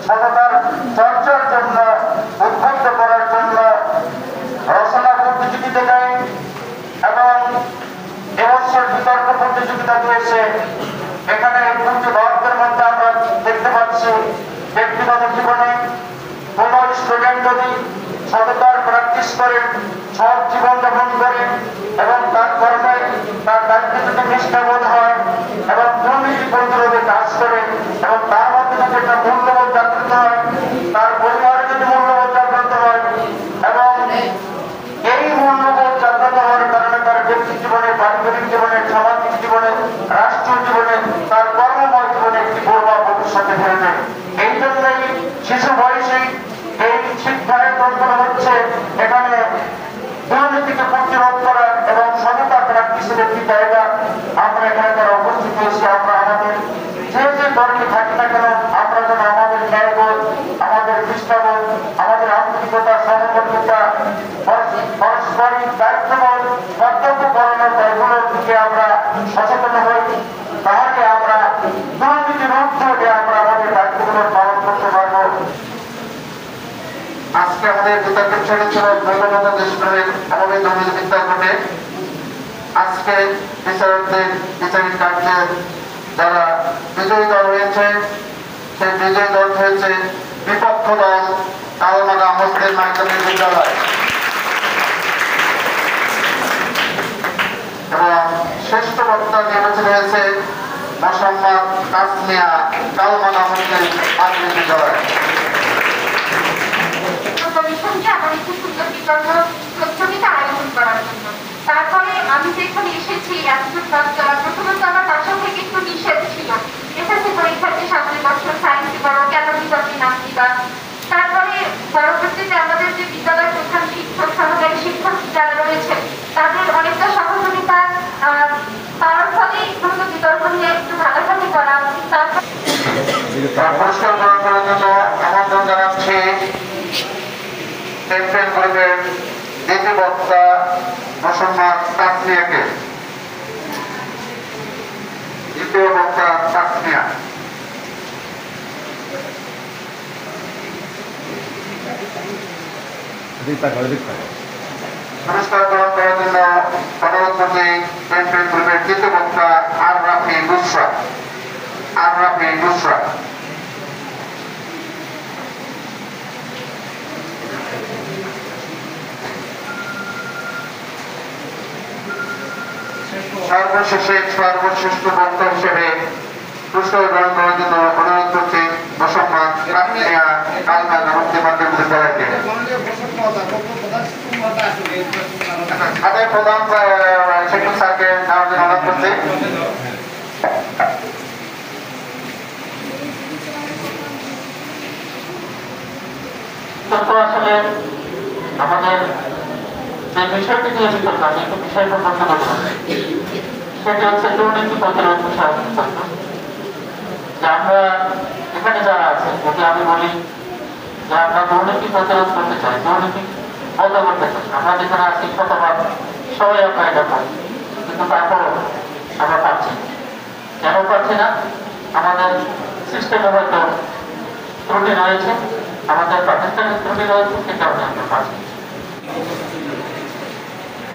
সততার চর্চার জন্য উদ্বুদ্ধ করার জন্য রচনা প্রতিযোগিতা দেয় এবং এবছর বিতর্ক প্রতিযোগিতা দিয়েছে। এখানে পূজ্য বক্তাদের মধ্যে আমরা দেখতে পাচ্ছি ব্যক্তিগত জীবনে কোন স্টুডেন্ট যদি সততার প্র্যাকটিস করে, সৎ জীবন যাপন করে এবং তার কর্মে তার দায়িত্বে যদি নিষ্ঠাবোধ হয় এবং দুর্নীতি প্রতিরোধে কাজ করে এবং তার মধ্যে যদি একটা মূল্যবোধ জাগ্রত হয়, তার পরিবারে যদি মূল্যবোধ জাগ্রত হয় এবং এই মূল্যবোধ জাগ্রত হওয়ার কারণে তার ব্যক্তি জীবনে, পারিবারিক জীবনে, সামাজিক জীবনে, রাষ্ট্রীয় জীবনে, তার কর্মময় জীবনে একটি গৌরব ভবিষ্যতে ফেলবে। এই জন্যই শিশু বয়সে এই শিক্ষায় তন্ত্র হচ্ছে এখানে দুর্নীতিকে প্রতিরোধ করার এবং সততা প্র্যাকটিসের একটি জায়গা। আমরা এখানে যারা উপস্থিত হয়েছি, আমরা আমাদের যে দলকে থাকি না কেন, আমরা যেন আমাদের ন্যায়বোধ, আমাদের নিষ্ঠাবোধ, আমাদের আন্তরিকতা, সহমর্মিতা, পারস্পরিক দায়িত্ববোধ, কর্তব্য পালনের এগুলোর দিকে আমরা সচেতন হই। তাহলে আমরা দুর্নীতির ঊর্ধ্বে আমরা আমাদের দায়িত্বগুলো পালন করতে পারবো। আজকে আমাদের বিতর্কের ছেড়ে ছিল বঙ্গবন্ধু দেশপ্রেমের আমাদের দুর্নীতি বিতর্কে। আজকে বিচারকদের বিচারিক কার্যে যারা বিজয়ী দল হয়েছে, সেই বিজয়ী দল হয়েছে বিপক্ষ দল কালমাদা মুসলিম মাধ্যমিক বিদ্যালয় এবং শ্রেষ্ঠ বক্তা নির্বাচিত হয়েছে মোসাম্মদ তাসমিয়া কালমাদা মুসলিম মাধ্যমিক বিদ্যালয়। তারপরে আমি যেখানে এসেছি প্রথমত আমার বাসা থেকে একটু নিষেধ ছিল, এসএসসি পরীক্ষার্থী সামনে বছর সায়েন্স বড় কেন বিতর্কে নাম দিবা। তারপরে পরবর্তীতে আমাদের যে বিদ্যালয় প্রধান শিক্ষক, সহকারী শিক্ষক যারা রয়েছে তাদের অনেকটা সহযোগিতা পাওয়ার ফলেই মূলত বিতর্ক নিয়ে একটু ভালোভাবে করা উচিত। পুরস্কার গ্রহণ করার জন্য আমন্ত্রণ জানাচ্ছি চ্যাম্পিয়ন গ্রুপের দ্বিতীয় বক্তা মোসাম্মদ তাসমিয়াকে। দ্বিতীয় বক্তা তাসমিয়া। পুরস্কার গ্রহণ করার জন্য অনুরোধ করছি চ্যাম্পিয়ন গ্রুপের দ্বিতীয় বক্তা আর রাফি বুসরা। আর রাফি বুসরা। সর্বশেষে সর্বশ্রেষ্ঠ বক্তা হিসেবে পুরস্কার গ্রহণ করার জন্য অনুরোধ করছি মোসাম্মদ তাসমিয়া কালমাদা মুসলিম মাধ্যমিক বিদ্যালয়কে। তাদের প্রধান শিক্ষক স্যারকে নেওয়ার জন্য অনুরোধ করছি। আসলে আমাদের যে বিষয়টি নিয়ে বিতর্ক, আমি একটু বিষয় সম্পর্কে বলব, সেটি হচ্ছে দুর্নীতি প্রতিরোধ বিষয়ক বিতর্ক। যে আমরা এখানে যারা আছে, যদি আমি বলি যে আমরা দুর্নীতি প্রতিরোধ করতে চাই, দুর্নীতি বন্ধ করতে চাই, আমরা যেখানে আছি শতভাগ সবাই আমরা এটা করি, কিন্তু তারপরও আমরা পাচ্ছি না। কেন পাচ্ছি না? আমাদের সিস্টেমে হয়তো ত্রুটি রয়েছে, আমাদের প্রাতিষ্ঠানিক ত্রুটি রয়েছে, সে কারণে আমরা পাচ্ছি।